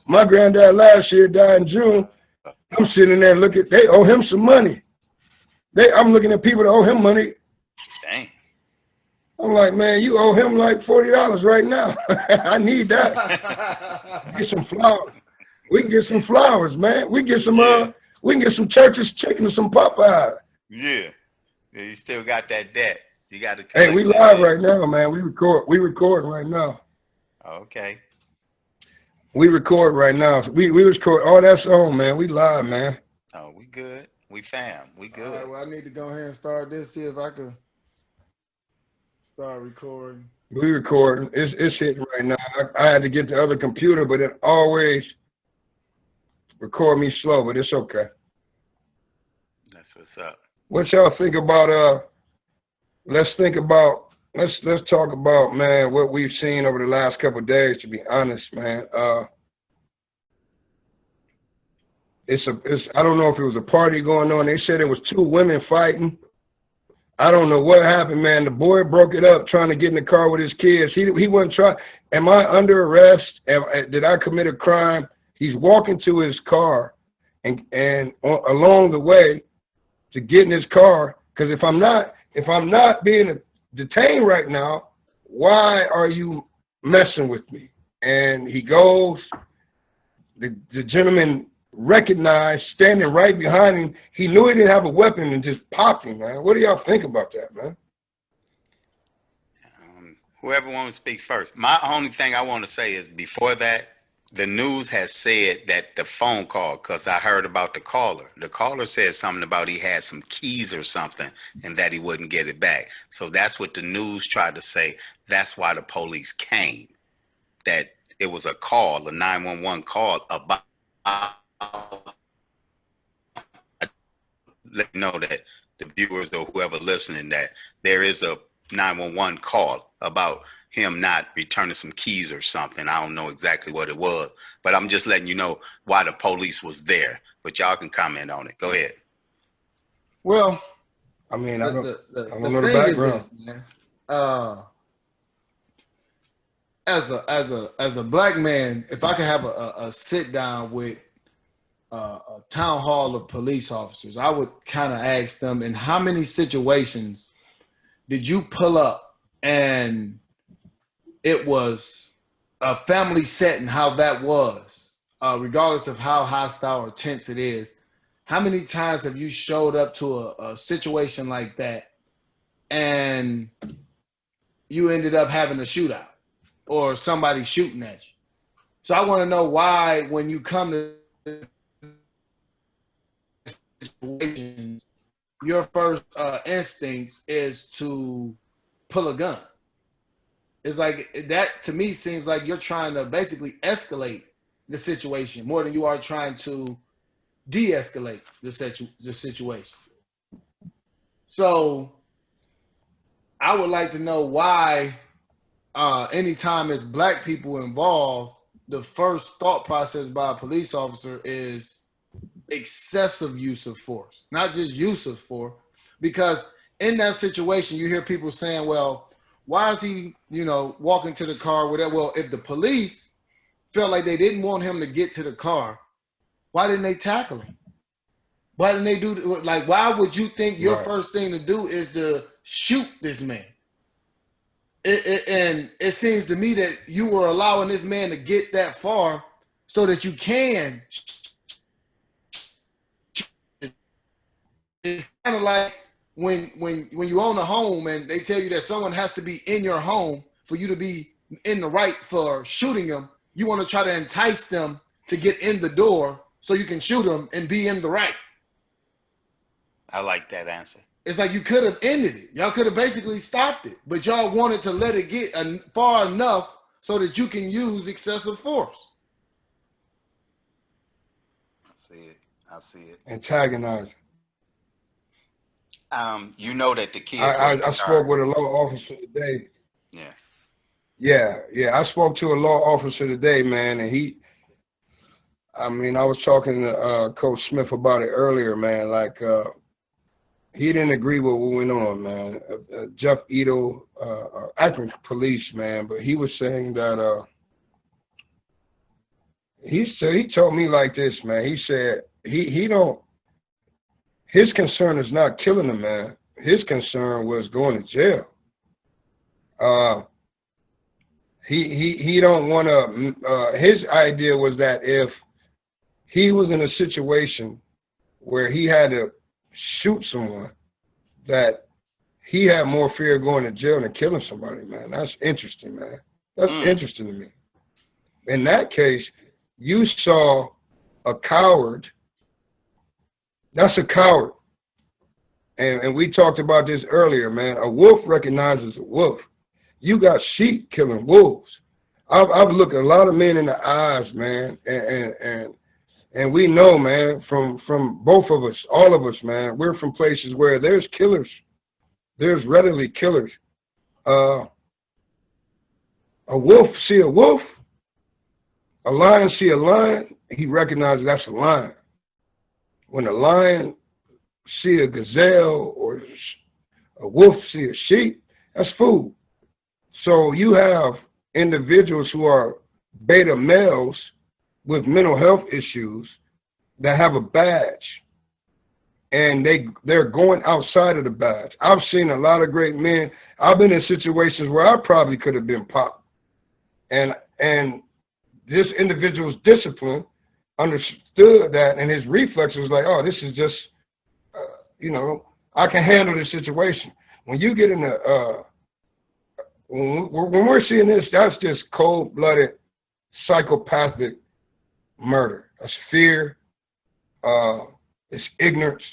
My granddad last year died in June. I'm sitting there looking, they owe him some money. I'm looking at people that owe him money. Dang. I'm like, man, you owe him like $40 right now. I need that. Get some flowers. We can get some flowers, man. Yeah. We can get some churches chicken and some Popeyes. Yeah. Yeah. You still got that debt. You got to Hey, we collect that live debt. right now, man. We recording right now. Okay. We record right now. We record. Oh, that's on, man. We live, man. Oh, we good. We fam. We All right, good. well, I need to go ahead and start this, see if I can start recording. We recording. It's hitting right now. I had to get the other computer, but it always record me slow, but it's okay. That's what's up. What y'all think about let's talk about, man, what we've seen over the last couple of days, to be honest, man. I don't know if it was a party going on. They said it was two women fighting. I don't know what happened, man. The boy broke it up trying to get in the car with his kids. He wasn't trying. Am I under arrest? Did I commit a crime? He's walking to his car, and along the way to get in his car, because if I'm not being detained right now, why are you messing with me? And he goes. The gentleman recognized, standing right behind him. He knew he didn't have a weapon and just popped him, man. What do y'all think about that, man? Whoever wants to speak first. My only thing I want to say is before that, the news has said that the phone call, because I heard about the caller. The caller said something about he had some keys or something and that he wouldn't get it back. So that's what the news tried to say. That's why the police came. That it was a call, a 911 call about. Let you know that the viewers or whoever listening that there is a 911 call about him not returning some keys or something. I don't know exactly what it was, but I'm just letting you know why the police was there. But y'all can comment on it. Go ahead. Well, I mean, I don't the know the thing is background. this, man. As a black man, if I could have a sit down with a town hall of police officers, I would kind of ask them, in how many situations did you pull up and it was a family setting, how that was, regardless of how hostile or tense it is? How many times have you showed up to a situation like that and you ended up having a shootout or somebody shooting at you? So I want to know why, when you come to situations, your first instincts is to pull a gun. It's like that, to me, seems like you're trying to basically escalate the situation more than you are trying to de-escalate the situation. So I would like to know why anytime it's black people involved, the first thought process by a police officer is excessive use of force, not just use of force. Because in that situation, you hear people saying, well, why is he, walking to the car, whatever? Well, if the police felt like they didn't want him to get to the car, why didn't they tackle him? Why didn't they do, like, why would you think your first thing to do is to shoot this man? And it seems to me that you were allowing this man to get that far so that you can. It's kind of like when you own a home and they tell you that someone has to be in your home for you to be in the right for shooting them. You want to try to entice them to get in the door so you can shoot them and be in the right. I like that answer. It's like you could have ended it. Y'all could have basically stopped it, but y'all wanted to let it get far enough so that you can use excessive force. I see it. Antagonize. You know that the kids. I spoke with a law officer today. Yeah. I spoke to a law officer today, man, and I was talking to Coach Smith about it earlier, man. Like, he didn't agree with what went on, man. Jeff Ito, Akron police, man, but he was saying that he told me like this, man. He said he don't. His concern is not killing the man. His concern was going to jail. He don't want to. His idea was that if he was in a situation where he had to shoot someone, that he had more fear of going to jail than killing somebody, man. That's interesting, man. That's interesting to me. In that case, you saw a coward. That's a coward. And we talked about this earlier, man. A wolf recognizes a wolf. You got sheep killing wolves. I've looked a lot of men in the eyes, man, and we know, man, from both of us, all of us, man, we're from places where there's killers. There's readily killers. A wolf see a wolf. A lion see a lion. He recognizes that's a lion. When a lion see a gazelle or a wolf see a sheep, that's food. So you have individuals who are beta males with mental health issues that have a badge, and they're going outside of the badge. I've seen a lot of great men. I've been in situations where I probably could have been popped, and this individual's discipline understood that, and his reflex was like, oh, this is just, I can handle this situation. When you get in when we're seeing this, that's just cold-blooded, psychopathic murder. That's fear. It's ignorance.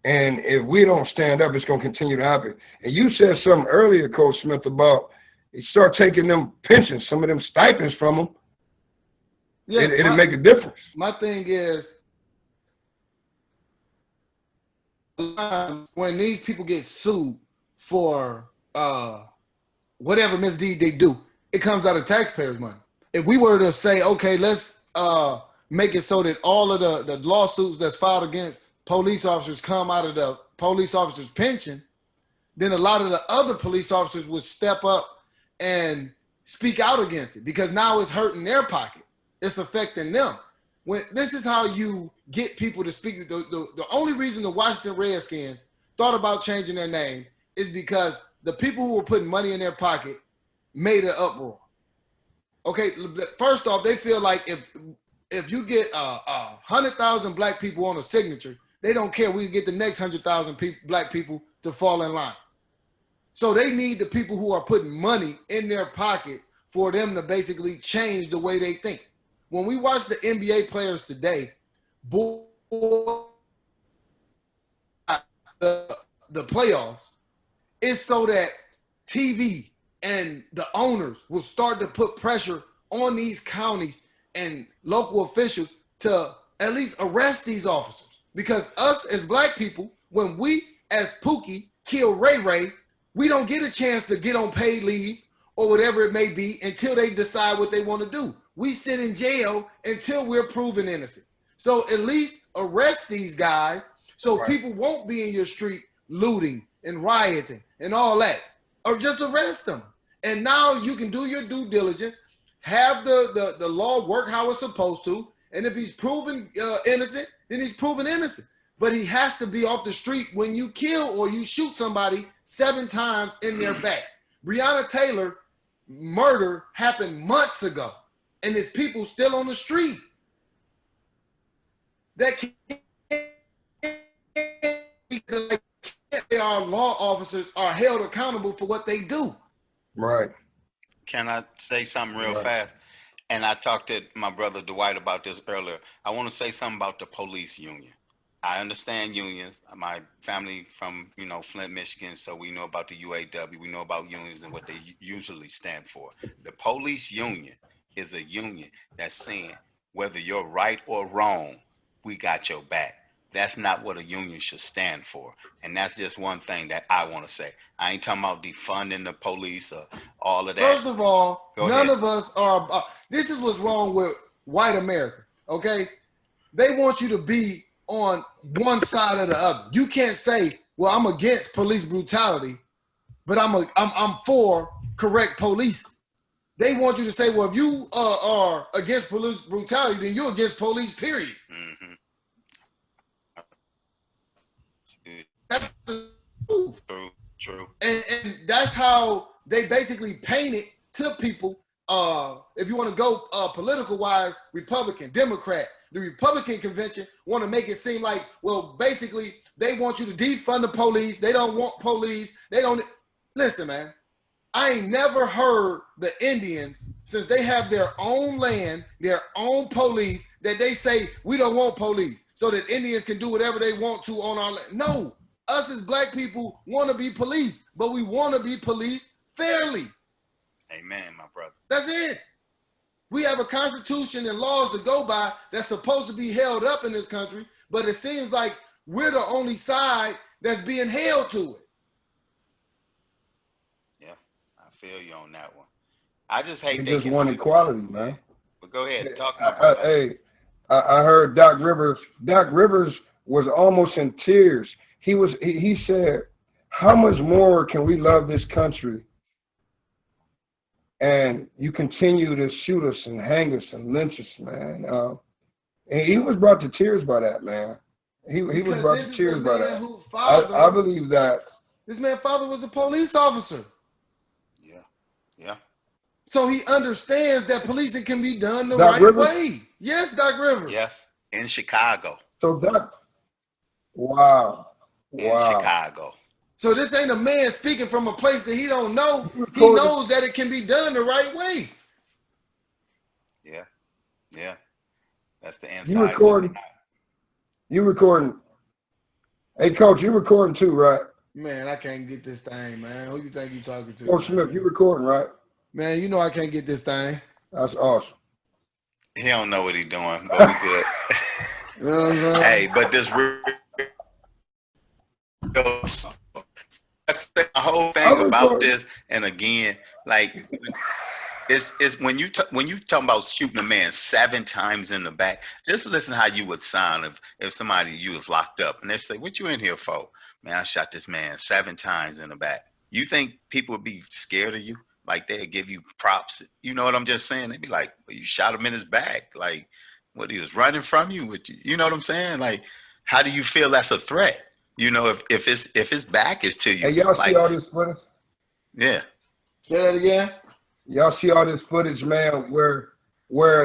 And if we don't stand up, it's going to continue to happen. And you said something earlier, Coach Smith, about you start taking them pensions, some of them stipends from them. Yes, it'll make a difference. My thing is, when these people get sued for whatever misdeed they do, it comes out of taxpayers' money. If we were to say, okay, let's make it so that all of the lawsuits that's filed against police officers come out of the police officers' pension, then a lot of the other police officers would step up and speak out against it, because now it's hurting their pocket. It's affecting them. When this is how you get people to speak. The only reason the Washington Redskins thought about changing their name is because the people who were putting money in their pocket made an uproar. Okay, first off, they feel like if you get 100,000 black people on a signature, they don't care. We get the next 100,000 black people to fall in line. So they need the people who are putting money in their pockets for them to basically change the way they think. When we watch the NBA players today, the playoffs, it's so that TV and the owners will start to put pressure on these counties and local officials to at least arrest these officers. Because us as black people, when we as Pookie kill Ray Ray, we don't get a chance to get on paid leave or whatever it may be until they decide what they want to do. We sit in jail until we're proven innocent. So at least arrest these guys so people won't be in your street looting and rioting and all that. Or just arrest them. And now you can do your due diligence, have the law work how it's supposed to, and if he's proven innocent, then he's proven innocent. But he has to be off the street when you kill or you shoot somebody 7 times in their back. Breonna Taylor murder happened months ago, and there's people still on the street that our law officers are held accountable for what they do. Right. Can I say something real fast? And I talked to my brother Dwight about this earlier. I want to say something about the police union. I understand unions. My family from, Flint, Michigan, so we know about the UAW. We know about unions and what they usually stand for. The police union is a union that's saying whether you're right or wrong, we got your back. That's not what a union should stand for. And that's just one thing that I want to say. I ain't talking about defunding the police or all of that. First of all, none of us are. This is what's wrong with white America, okay? They want you to be on one side or the other. You can't say, well, I'm against police brutality, but I'm for correct policing. They want you to say, well, if you are against police brutality, then you're against police, period. Mm-hmm. That's the truth. True. And that's how they basically paint it to people. If you want to go political wise, Republican, Democrat, the Republican convention want to make it seem like, well, basically they want you to defund the police. They don't want police. They don't listen, man. I ain't never heard the Indians, since they have their own land, their own police, that they say we don't want police so that Indians can do whatever they want to on our land. No, us as black people want to be policed, but we want to be policed fairly. Amen, my brother. That's it. We have a constitution and laws to go by that's supposed to be held up in this country, but it seems like we're the only side that's being held to it. Yeah, I feel you on that one. I just hate They they just want equality, man. But go ahead, talk my brother. Hey, I heard Doc Rivers. Doc Rivers was almost in tears. He said, "How much more can we love this country? And you continue to shoot us and hang us and lynch us, man." And he was brought to tears by that, man. He was brought to tears by that. I believe that. This man's father was a police officer. Yeah. So he understands that policing can be done the right way. Yes, Doc Rivers. Yes, in Chicago. So Doc, wow. In Chicago. So this ain't a man speaking from a place that he don't know. He knows that it can be done the right way. Yeah. That's the inside. You recording. Hey, Coach, you recording too, right? Man, I can't get this thing, man. Who you think you talking to? Coach Smith, you recording, right? Man, you know I can't get this thing. That's awesome. He don't know what he's doing, but we good. You know what I'm saying? Hey, but this that's the whole thing about this. And again, like it's when you talking about shooting a man 7 times in the back. Just listen how you would sound if somebody you was locked up and they say, "What you in here for?" "Man, I shot this man 7 times in the back." You think people would be scared of you? Like they'd give you props? You know what I'm just saying? They'd be like, "Well, you shot him in his back. Like, what, he was running from you? You know what I'm saying? Like, how do you feel that's a threat? You know, if his back is to you." Hey, y'all like, see all this footage? Yeah. Say that again. Y'all see all this footage, man, where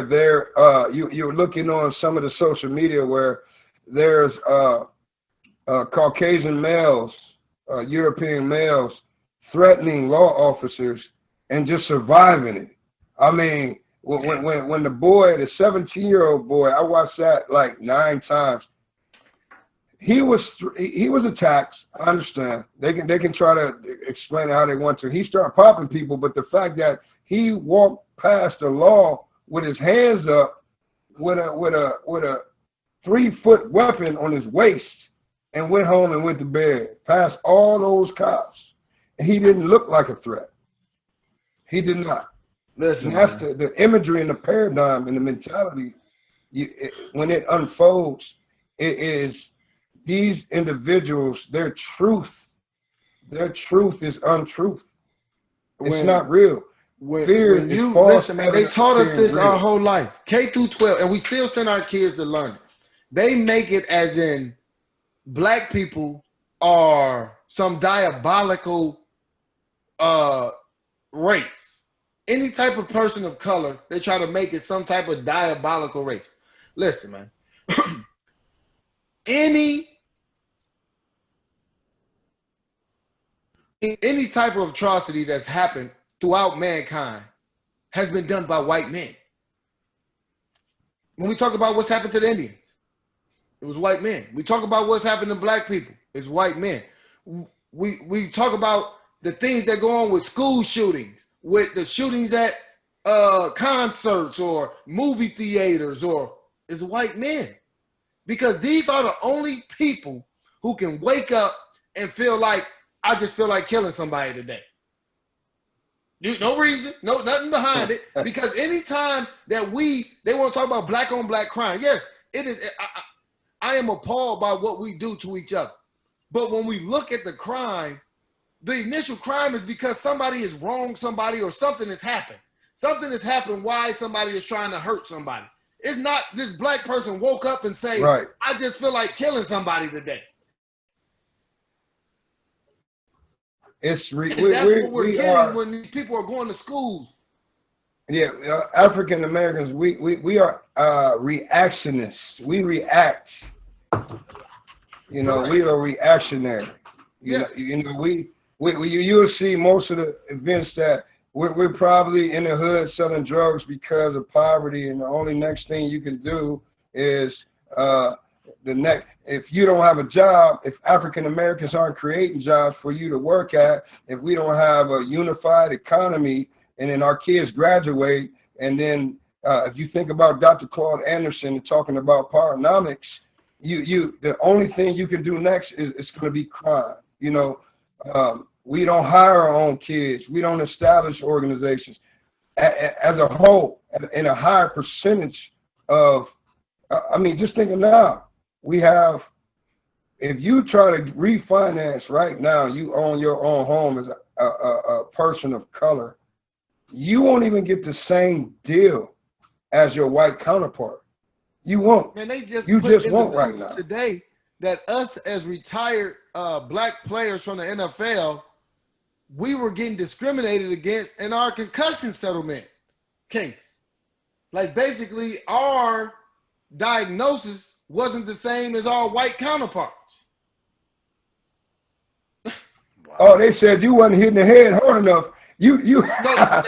they're you're looking on some of the social media where there's Caucasian males, European males threatening law officers and just surviving it. I mean, when the boy, the 17-year-old boy, I watched that like 9 times. He was attacked. I understand. They can try to explain it how they want to. He started popping people, but the fact that he walked past the law with his hands up, with a 3-foot weapon on his waist, and went home and went to bed, past all those cops, and he didn't look like a threat. He did not. Listen, and that's the imagery and the paradigm and the mentality. When it unfolds, it is these individuals, their truth is untruth. It's not real. Fear is false. Listen, man, they taught us this our whole life, K through 12, and we still send our kids to learn it. They make it as in black people are some diabolical race. Any type of person of color, they try to make it some type of diabolical race. Listen, man. Any type of atrocity that's happened throughout mankind has been done by white men. When we talk about what's happened to the Indians, it was white men. We talk about what's happened to black people, it's white men. We talk about the things that go on with school shootings, with the shootings at concerts or movie theaters, or it's white men. Because these are the only people who can wake up and feel like, I just feel like killing somebody today. No reason, nothing behind it. Because anytime that they want to talk about black on black crime, yes, it is. I am appalled by what we do to each other. But when we look at the crime, the initial crime is because somebody has wronged somebody or something has happened. something has happened why somebody is trying to hurt somebody. It's not this black person woke up and say, right. I just feel like killing somebody today. It's that's what we're getting when these people are going to schools. Yeah, African Americans, we are reactionists. We react. You know, Correct. we are reactionary. Yes. You'll see most of the events that we're probably in the hood selling drugs because of poverty, and the only next thing you can do is if you don't have a job, if African Americans aren't creating jobs for you to work at, if we don't have a unified economy, and then our kids graduate, and then if you think about Dr. Claude Anderson talking about Powernomics, the only thing you can do next is it's going to be crime. You know, we don't hire our own kids. We don't establish organizations. As a whole, in a higher percentage of, I mean, just thinking now, we have, if you try to refinance right now, you own your own home as a person of color, you won't even get the same deal as your white counterpart. You won't. Man, they just you put just in won't the right news now. today that us as retired black players from the NFL, we were getting discriminated against in our concussion settlement case. Like basically our diagnosis wasn't the same as our white counterparts. Wow. Oh, they said you wasn't hitting the head hard enough. No,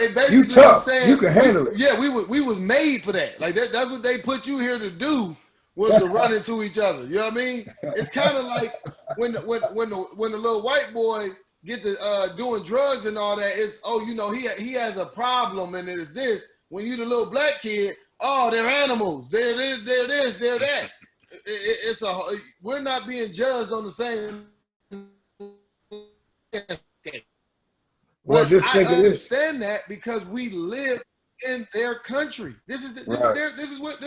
they basically you tough. were saying, you can handle it. Yeah, we was made for that. Like that's what they put you here to do, was to run into each other. You know what I mean? It's kind of like when the little white boy get to doing drugs and all that. It's he has a problem and it is this. When you the little black kid, oh, they're animals. They're this. They're this. They're that. We're not being judged on the same. Well, But just I think of this. understand that because we live in their country. This is what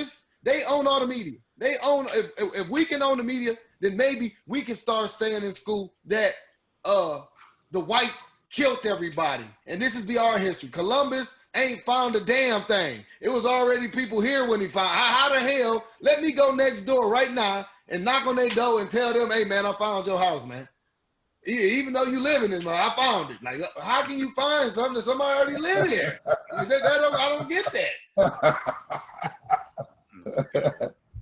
they own all the media. They own. If we can own the media, then maybe we can start staying in school that the whites killed everybody, and this is our history. Columbus ain't found a damn thing. It was already people here when he found. How the hell? Let me go next door right now and knock on their door and tell them, "Hey man, I found your house, man." Even though you live in this, man, I found it. Like, how can you find something that somebody already live here? I don't get that.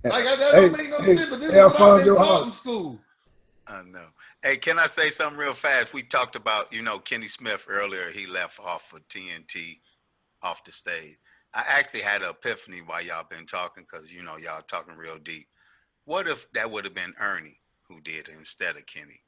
Like, that don't make no sense, but this is what I've been taught in school. I know. Hey, can I say something real fast? We talked about, Kenny Smith earlier. He left off for TNT, off the stage. I actually had an epiphany while y'all been talking because, y'all talking real deep. What if that would have been Ernie who did it instead of Kenny?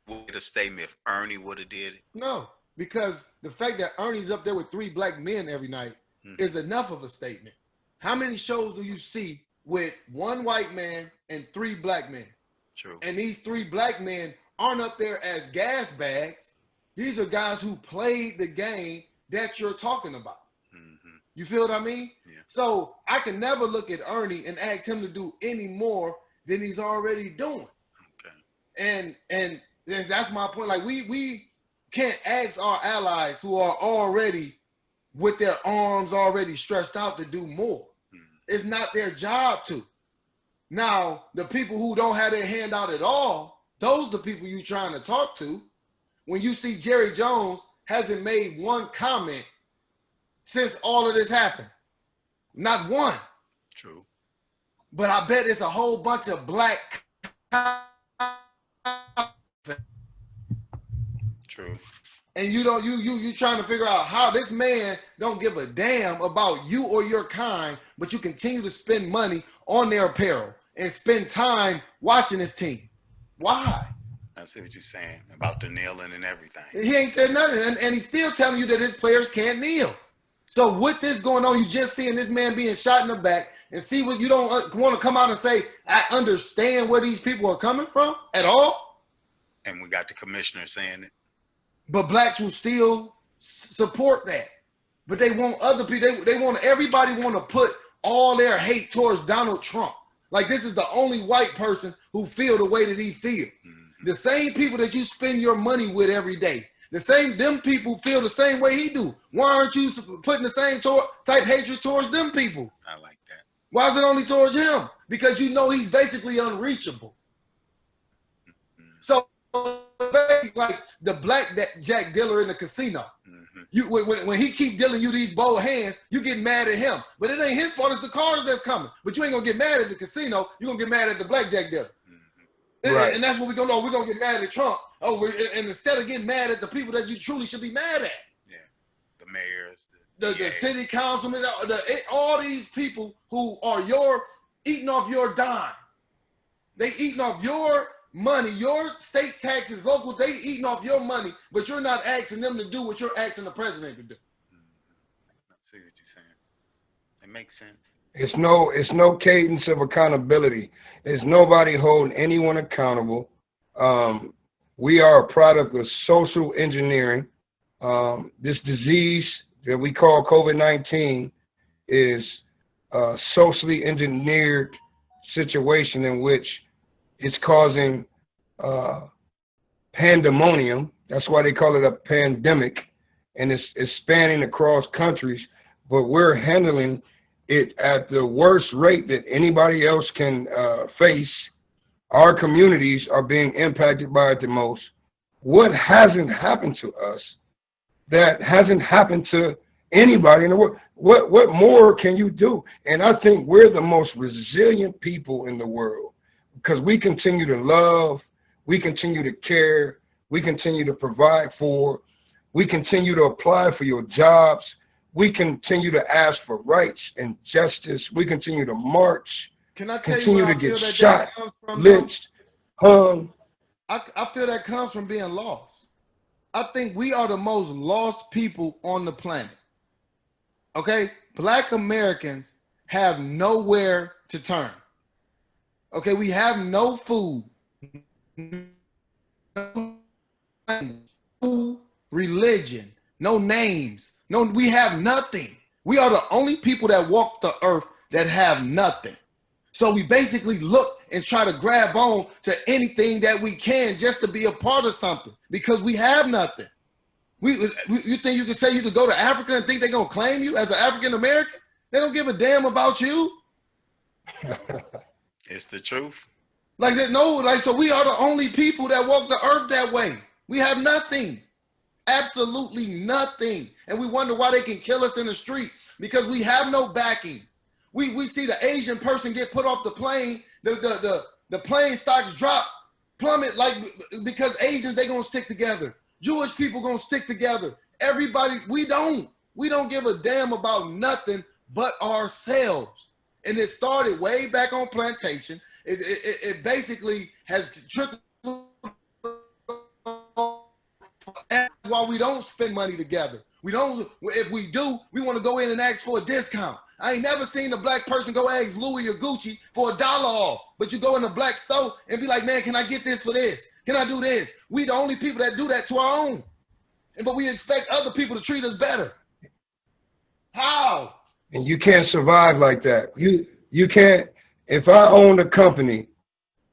Would a statement if Ernie would have did it? No, because the fact that Ernie's up there with 3 black men every night is enough of a statement. How many shows do you see with 1 white man and 3 black men? True. And these 3 black men aren't up there as gas bags. These are guys who played the game that you're talking about. Mm-hmm. You feel what I mean? Yeah. So I can never look at Ernie and ask him to do any more than he's already doing. Okay. And that's my point. Like we can't ask our allies who are already with their arms already stretched out to do more. It's not their job to. Now, the people who don't have their hand out at all, those are the people you're trying to talk to. When you see Jerry Jones hasn't made 1 comment since all of this happened. Not 1. True. But I bet it's a whole bunch of black. True. And you trying to figure out how this man don't give a damn about you or your kind, but you continue to spend money on their apparel and spend time watching this team. Why? I see what you're saying about the kneeling and everything. He ain't said nothing, and he's still telling you that his players can't kneel. So with this going on, you just seeing this man being shot in the back, and see what you don't want to come out and say, I understand where these people are coming from at all. And we got the commissioner saying it. But blacks will still support that. But they want other people, everybody want to put all their hate towards Donald Trump. Like this is the only white person who feel the way that he feels. Mm-hmm. The same people that you spend your money with every day, Them people feel the same way he do. Why aren't you putting the same type hatred towards them people? I like that. Why is it only towards him? Because you know he's basically unreachable. So like the blackjack dealer in the casino. You when he keep dealing you these bold hands, you get mad at him. But it ain't his fault, it's the cars that's coming. But you ain't gonna get mad at the casino, you're gonna get mad at the blackjack dealer. Right. And that's what we're gonna do. We're gonna get mad at Trump. And instead of getting mad at the people that you truly should be mad at. Yeah. The mayors, the city councilmen, all these people who are eating off your dime. They eating off your money, your state taxes, local, they eating off your money, but you're not asking them to do what you're asking the president to do. I see what you're saying. It makes sense. It's no cadence of accountability. There's nobody holding anyone accountable. We are a product of social engineering. This disease that we call COVID-19 is a socially engineered situation in which it's causing pandemonium. That's why they call it a pandemic, and it's spanning across countries. But we're handling it at the worst rate that anybody else can face. Our communities are being impacted by it the most. What hasn't happened to us that hasn't happened to anybody in the world? What more can you do? And I think we're the most resilient people in the world because we continue to love, we continue to care, we continue to provide for, we continue to apply for your jobs, we continue to ask for rights and justice, we continue to march. Can I tell continue you where to I feel get that shot, comes from? lynched, hung. I feel that comes from being lost. I think we are the most lost people on the planet. Okay? Black Americans have nowhere to turn. Okay? We have no food, no religion, no names. No, we have nothing. We are the only people that walk the earth that have nothing. So we basically look and try to grab on to anything that we can just to be a part of something because we have nothing. You think you can say you could go to Africa and think they're going to claim you as an African American? They don't give a damn about you. It's the truth. Like that, no, like so we are the only people that walk the earth that way. We have nothing. Absolutely nothing. And we wonder why they can kill us in the street because we have no backing. We see the Asian person get put off the plane, the plane stocks drop, plummet, like because Asians, they gonna stick together. Jewish people gonna stick together. Everybody, we don't give a damn about nothing but ourselves. And it started way back on plantation. It basically has trickled. That's why we don't spend money together. If we do, we want to go in and ask for a discount. I ain't never seen a black person go ask Louis or Gucci for $1 off, but you go in a black store and be like, man, can I get this for this? Can I do this? We the only people that do that to our own. But we expect other people to treat us better. How? And you can't survive like that. You can't. If I own a company,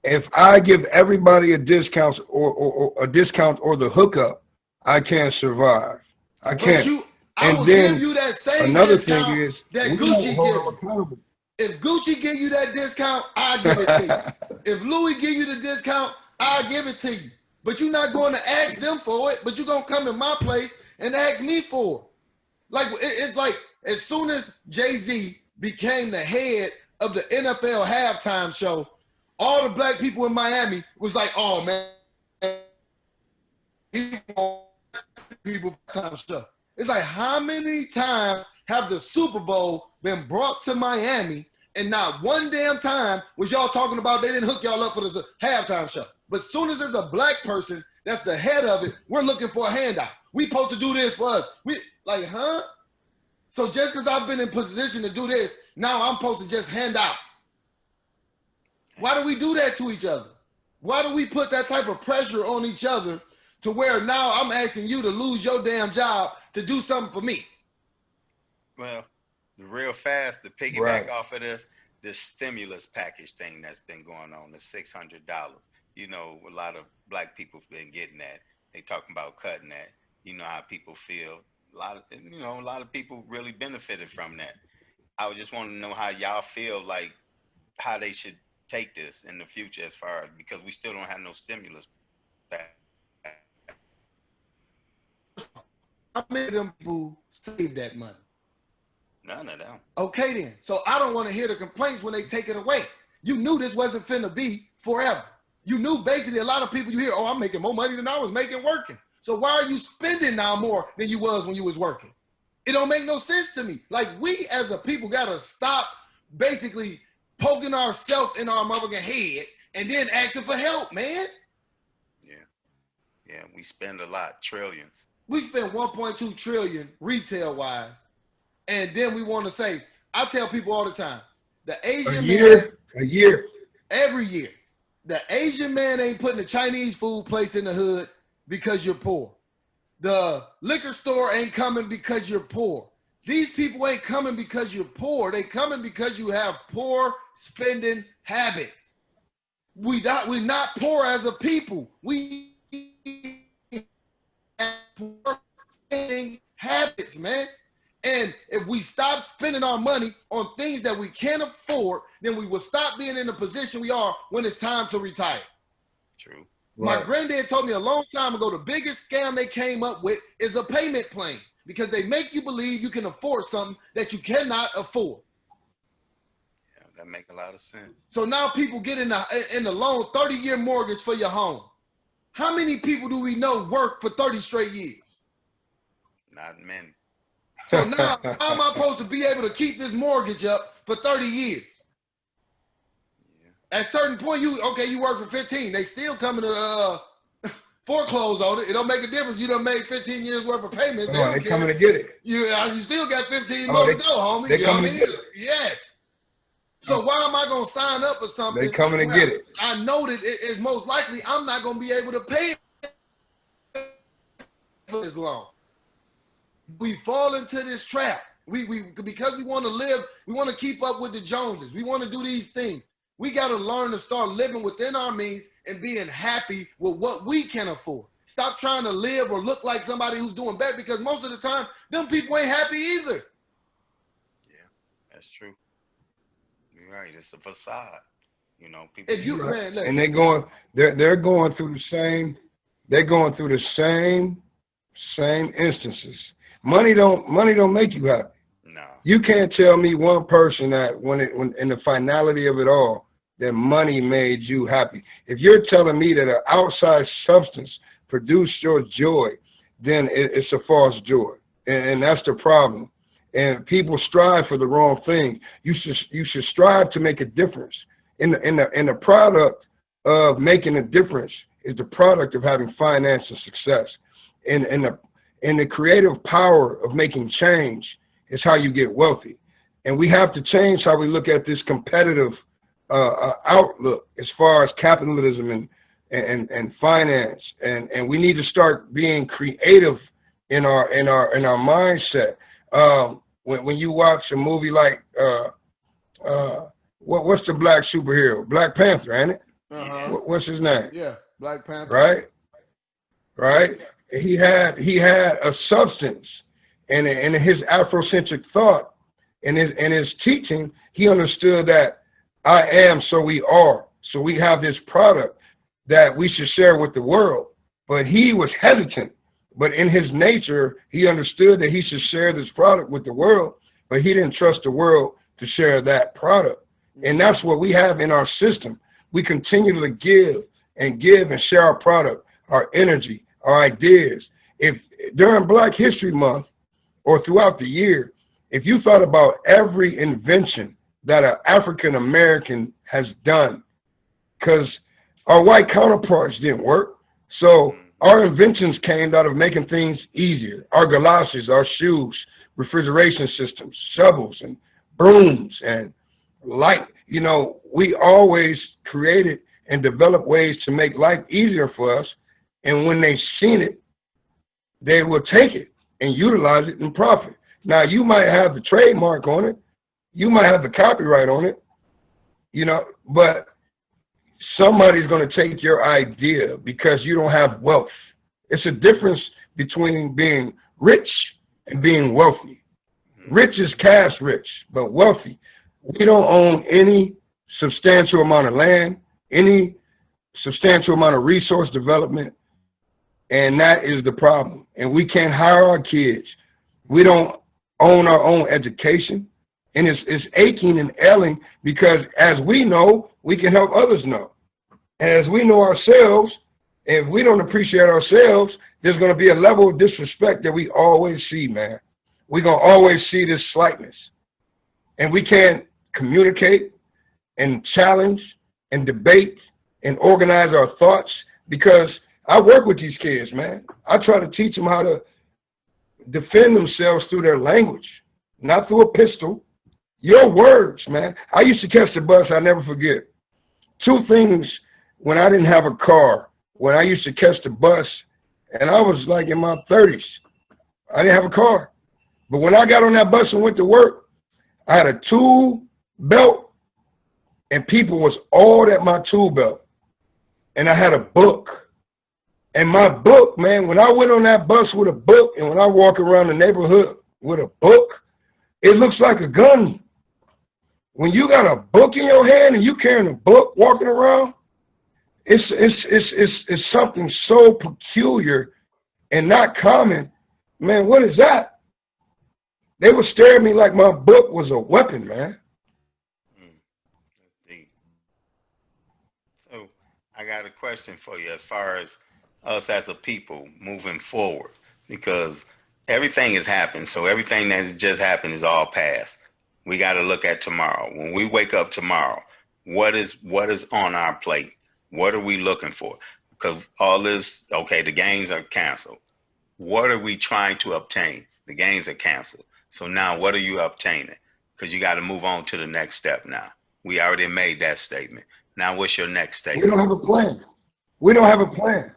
if I give everybody a discount or the hookup, I can't survive. I can't. I will give you that same discount that Gucci gives you. If Gucci give you that discount, I'll give it to you. If Louis give you the discount, I'll give it to you. But you're not going to ask them for it, but you're going to come in my place and ask me for it. Like, it's like as soon as Jay-Z became the head of the NFL halftime show, all the black people in Miami was like, oh, man, people halftime show. It's like, how many times have the Super Bowl been brought to Miami and not one damn time was y'all talking about they didn't hook y'all up for the halftime show? But as soon as there's a black person that's the head of it, we're looking for a handout. We supposed to do this for us. We like, huh? So just because I've been in position to do this, now I'm supposed to just hand out. Why do we do that to each other? Why do we put that type of pressure on each other to where now I'm asking you to lose your damn job to do something for me? Well, real fast, to piggyback off of this stimulus package thing that's been going on, the $600. You know, a lot of black people have been getting that. They talking about cutting that. You know how people feel. A lot of people really benefited from that. I would just want to know how y'all feel, like how they should take this in the future, as far as, because we still don't have no stimulus. How many of them people save that money? None of them. Okay, then. So I don't want to hear the complaints when they take it away. You knew this wasn't finna be forever. You knew basically a lot of people you hear, oh, I'm making more money than I was making working. So why are you spending now more than you was when you was working? It don't make no sense to me. Like, we as a people got to stop basically poking ourselves in our motherfucking head and then asking for help, man. Yeah, we spend a lot, trillions. We spend 1.2 trillion retail wise. And then we want to say, I tell people all the time, the Asian man, a year, every year, the Asian man ain't putting a Chinese food place in the hood because you're poor. The liquor store ain't coming because you're poor. These people ain't coming because you're poor. They coming because you have poor spending habits. We're not poor as a people. We have poor spending habits, man. And if we stop spending our money on things that we can't afford, then we will stop being in the position we are when it's time to retire. True. My Right. granddad told me a long time ago, the biggest scam they came up with is a payment plan, because they make you believe you can afford something that you cannot afford. Yeah, that make a lot of sense. So now people get in the loan, 30-year mortgage for your home. How many people do we know work for 30 straight years? Not many. So now, how am I supposed to be able to keep this mortgage up for 30 years? Yeah. At a certain point, you work for 15. They still coming to foreclose on it. It don't make a difference. You done made 15 years worth of payments. They don't They care. coming to get it. You still got 15 Oh, more they- to go, homie. they You know what I coming mean? to get it. Yes. So why am I going to sign up for something? They coming to where get it. I know that it is most likely I'm not going to be able to pay for this long. We fall into this trap. We because we want to live, we want to keep up with the Joneses. We want to do these things. We got to learn to start living within our means and being happy with what we can afford. Stop trying to live or look like somebody who's doing better, because most of the time, them people ain't happy either. Yeah, that's true. You're right. It's a facade. You know, people. If you, Right. man, listen. And they're going through the same instances. Money don't make you happy. No. You can't tell me one person that when in the finality of it all, that money made you happy. If you're telling me that an outside substance produced your joy, then it's a false joy, and that's the problem. And people strive for the wrong thing. You should strive to make a difference. In the product of making a difference is the product of having financial success. And the creative power of making change is how you get wealthy. And we have to change how we look at this competitive outlook as far as capitalism and finance. And we need to start being creative in our mindset. When you watch a movie like what's the black superhero? Black Panther, ain't it? Uh-huh. What's his name? Yeah, Black Panther. Right. He had a substance, and in his Afrocentric thought, and his teaching, he understood that I am, so we are. So we have this product that we should share with the world. But he was hesitant. But in his nature, he understood that he should share this product with the world, but he didn't trust the world to share that product. And that's what we have in our system. We continue to give and share our product, our energy, our ideas. If during Black History Month or throughout the year, if you thought about every invention that an African American has done, because our white counterparts didn't work, so our inventions came out of making things easier. Our galoshes, our shoes, refrigeration systems, shovels and brooms and light. You know, we always created and developed ways to make life easier for us. And when they seen it, they will take it and utilize it and profit. Now, you might have the trademark on it. You might have the copyright on it, you know, but somebody's going to take your idea because you don't have wealth. It's a difference between being rich and being wealthy. Rich is cash rich, but wealthy. We don't own any substantial amount of land, any substantial amount of resource development, and that is the problem. And we can't hire our kids. We don't own our own education, and it's aching and ailing because as we know, we can help others know. And as we know ourselves, if we don't appreciate ourselves, there's going to be a level of disrespect that we always see, man. We're going to always see this slightness. And we can't communicate and challenge and debate and organize our thoughts because I work with these kids, man. I try to teach them how to defend themselves through their language, not through a pistol. Your words, man. I used to catch the bus, I never forget. Two things when I didn't have a car, when I used to catch the bus, and I was like in my 30s. I didn't have a car. But when I got on that bus and went to work, I had a tool belt, and people was all at my tool belt. And I had a book. And my book, man, when I went on that bus with a book, and when I walk around the neighborhood with a book, it looks like a gun. When you got a book in your hand and you carrying a book walking around, it's something so peculiar and not common. Man, what is that? They would stare at me like my book was a weapon, man. That's deep. So I got a question for you as far as us as a people moving forward, because everything has happened. So everything that has just happened is all past. We got to look at tomorrow. When we wake up tomorrow, what is on our plate? What are we looking for? Because all this, okay, the games are canceled. What are we trying to obtain? The games are canceled. So now what are you obtaining? Because you got to move on to the next step now. We already made that statement. Now what's your next statement? We don't have a plan. We don't have a plan.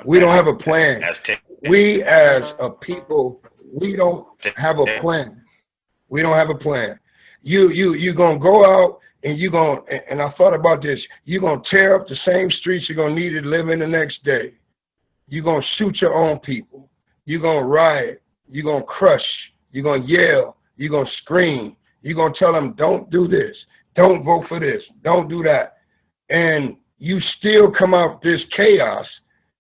We don't have a plan. We as a people, we don't have a plan. We don't have a plan. You're going to go out and you're going to, and I thought about this, you're going to tear up the same streets you're going to need to live in the next day. You're going to shoot your own people. You're going to riot. You're going to crush. You're going to yell. You're going to scream. You're going to tell them, don't do this. Don't vote for this. Don't do that. And you still come out this chaos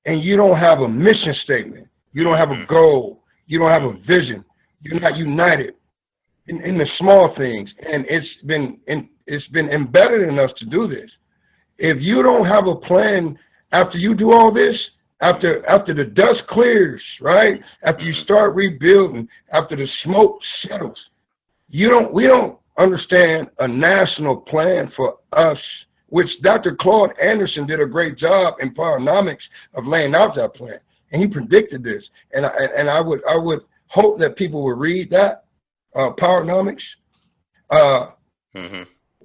and you don't have a mission statement. You don't have a goal. You don't have a vision. You're not united in the small things. And it's been embedded in us to do this. If you don't have a plan after you do all this, after the dust clears, right? After you start rebuilding, after the smoke settles, we don't understand a national plan for us, which Dr. Claude Anderson did a great job in Powernomics of laying out that plan. And he predicted this. And I would hope that people would read that, Powernomics.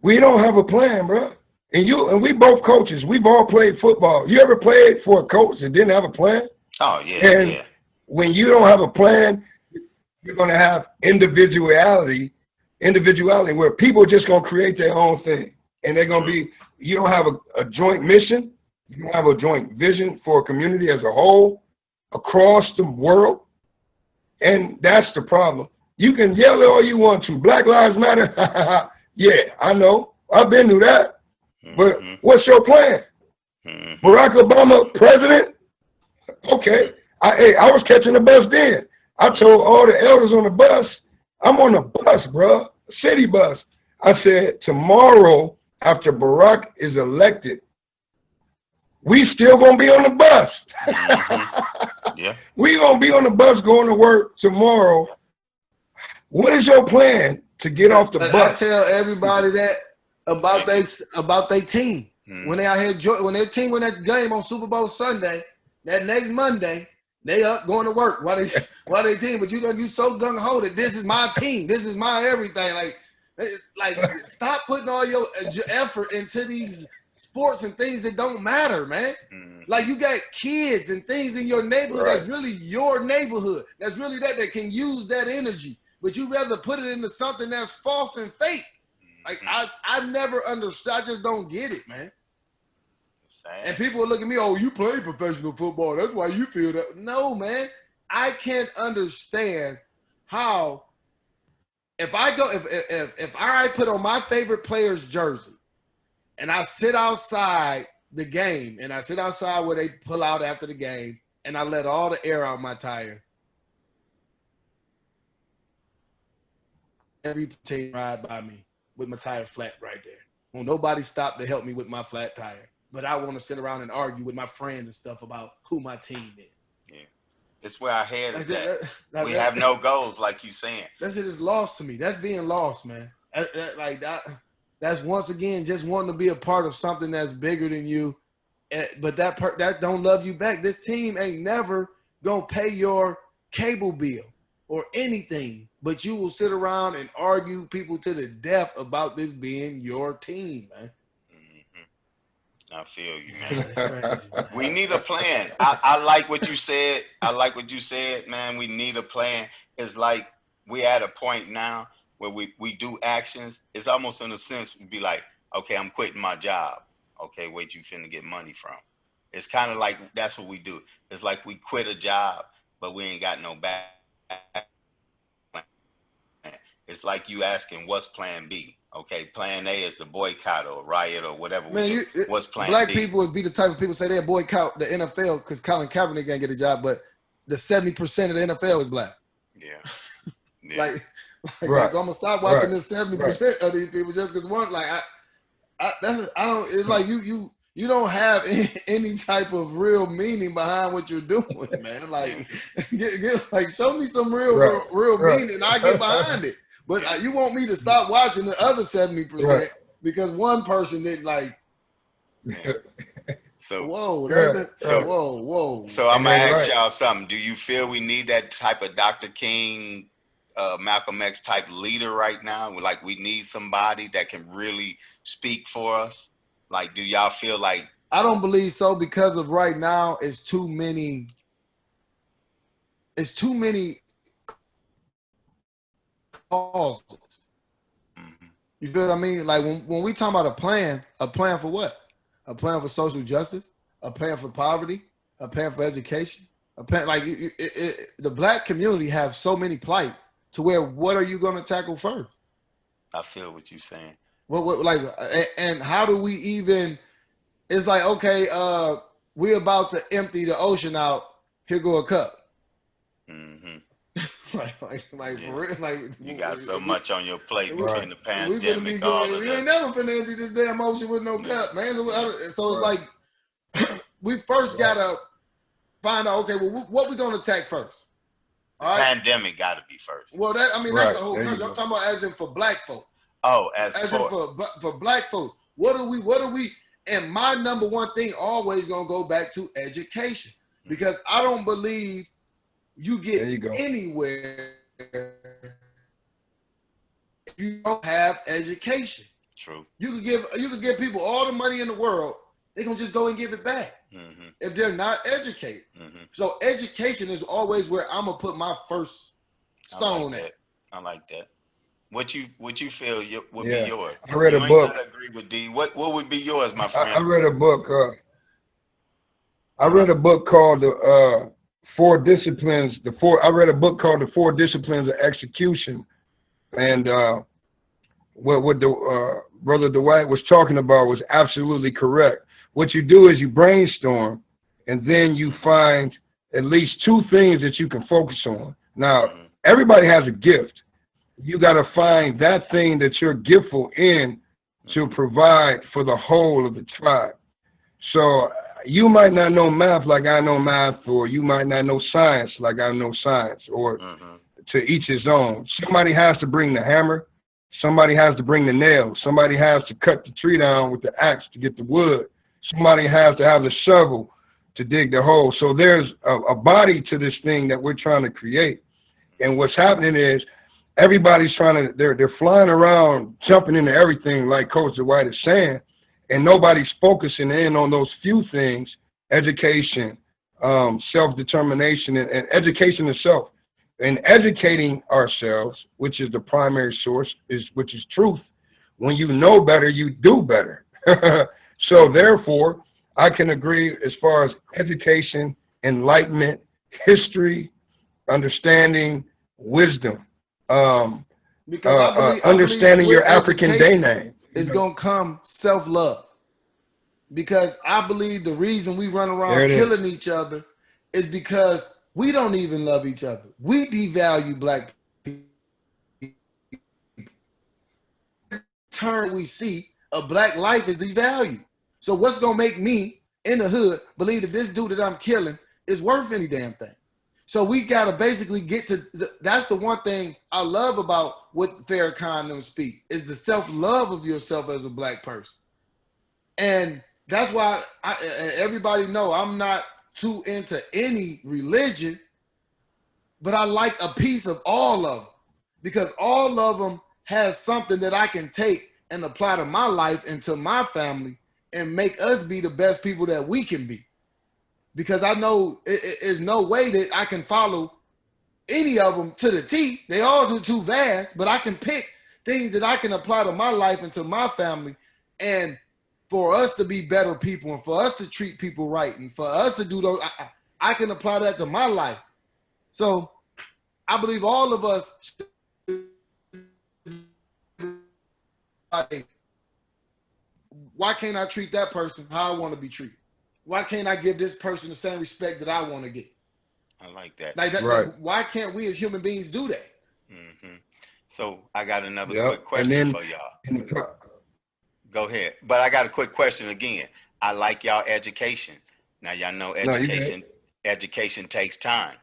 We don't have a plan, bro. And we both coaches. We've all played football. You ever played for a coach that didn't have a plan? Oh, yeah. And when you don't have a plan, you're going to have individuality where people are just going to create their own thing. And they're going to be, you don't have a joint mission. You don't have a joint vision for a community as a whole across the world. And that's the problem. You can yell it all you want to. Black Lives Matter. Yeah, I know. I've been through that. But what's your plan? Barack Obama president? Okay. I was catching the bus then. I told all the elders on the bus, I'm on the bus, bro, city bus. I said, tomorrow, after Barack is elected, we still gonna be on the bus. Yeah. We gonna be on the bus going to work tomorrow. What is your plan to get off the bus? I tell everybody that about their team. When they out here, when their team win that game on Super Bowl Sunday, that next Monday, they up going to work. Why they team? But you so gung ho that this is my team. This is my everything. Like stop putting all your effort into these sports and things that don't matter, man. Like you got kids and things in your neighborhood that's really your neighborhood. That's really that can use that energy. But you rather put it into something that's false and fake. Like I never understood. I just don't get it, man. And people will look at me, oh, you play professional football. That's why you feel that. No, man. I can't understand how if I put on my favorite player's jersey and I sit outside the game and I sit outside where they pull out after the game and I let all the air out my tire. Every team ride by me with my tire flat right there. Well, nobody stopped to help me with my flat tire. But I want to sit around and argue with my friends and stuff about who my team is. Yeah. It's where our head is at. Like we have no goals, like you saying. That's it. Is lost to me. That's being lost, man. That's once again just wanting to be a part of something that's bigger than you. But that don't love you back. This team ain't never gonna pay your cable bill or anything. But you will sit around and argue people to the death about this being your team, man. I feel you, man. We need a plan. I like what you said. Man. We need a plan. It's like we're at a point now where we do actions. It's almost in a sense we'd be like, okay, I'm quitting my job. Okay, wait, you finna get money from. It's kind of like that's what we do. It's like we quit a job, but we ain't got no back. It's like you asking what's plan B. Okay, plan A is the boycott or riot or whatever. Man, what's plan Black B? people would be the type of people say they boycott the NFL because Colin Kaepernick can't get a job, but the 70% of the NFL is black. Yeah. Right. So I'm gonna stop watching this 70% of these people just because one it's like you don't have any type of real meaning behind what you're doing, man. Like, show me some real meaning, I get behind it. But you want me to stop watching the other 70% because one person didn't like. Yeah. So whoa. So I'm gonna ask y'all something. Do you feel we need that type of Dr. King, Malcolm X type leader right now? Like we need somebody that can really speak for us. Like, do y'all feel like? I don't believe so because of right now. It's too many causes. Mm-hmm. You feel what I mean? Like when we talk about a plan for what? A plan for social justice, a plan for poverty, a plan for education, a plan like the black community have so many plights to where what are you going to tackle first? I feel what you're saying. And how do we even? It's like okay, we're about to empty the ocean out. Here go a cup. Mm-hmm. For real, like you got so much on your plate between the pandemic. We ain't never finna empty this damn ocean with no cup, man. So it's like we first gotta find out. Okay, well, what we gonna attack first? All right? Pandemic got to be first. Well, that's the whole country. I'm talking about as in for black folk. Oh, as in for black folks. What are we? And my number one thing always gonna go back to education because I don't believe you get anywhere if you don't have education. True. You could give people all the money in the world, they're gonna just go and give it back if they're not educated. So education is always where I'm gonna put my first stone at. I like that. What you feel would be yours? I read a book. I agree with D. What would be yours, my friend? I read a book. I read a book called the Four Disciplines. I read a book called The Four Disciplines of Execution, and what the brother Dwight was talking about was absolutely correct. What you do is you brainstorm, and then you find at least two things that you can focus on. Now, everybody has a gift. You got to find that thing that you're giftful in to provide for the whole of the tribe. So you might not know math like I know math, or you might not know science like I know science, or to each his own. Somebody has to bring the hammer. Somebody has to bring the nail. Somebody has to cut the tree down with the axe to get the wood. Somebody has to have the shovel to dig the hole. So there's a body to this thing that we're trying to create. And what's happening is everybody's they're flying around, jumping into everything like Coach Dwight is saying, and nobody's focusing in on those few things: education, self-determination, and education itself. And educating ourselves, which is the primary source, which is truth. When you know better, you do better. So therefore, I can agree as far as education, enlightenment, history, understanding wisdom, Because I believe understanding with your African day education name. is gonna come self-love. Because I believe the reason we run around killing each other is because we don't even love each other. We devalue black people. Turn we see a black life is devalued. So what's gonna make me in the hood believe that this dude that I'm killing is worth any damn thing? So we gotta basically get to that's the one thing I love about what Farrakhan them speak is the self-love of yourself as a black person. And that's why everybody know I'm not too into any religion, but I like a piece of all of them because all of them has something that I can take and apply to my life and to my family and make us be the best people that we can be. Because I know there's no way that I can follow any of them to the T. They all do too vast, but I can pick things that I can apply to my life and to my family, and for us to be better people and for us to treat people right and for us to do those, I can apply that to my life. So I believe all of us why can't I treat that person how I want to be treated? Why can't I give this person the same respect that I want to get? I like that. Right. Like, why can't we as human beings do that? Mm-hmm. So I got another quick question for y'all. Go ahead. But I got a quick question again. I like y'all education. Now y'all know education takes time.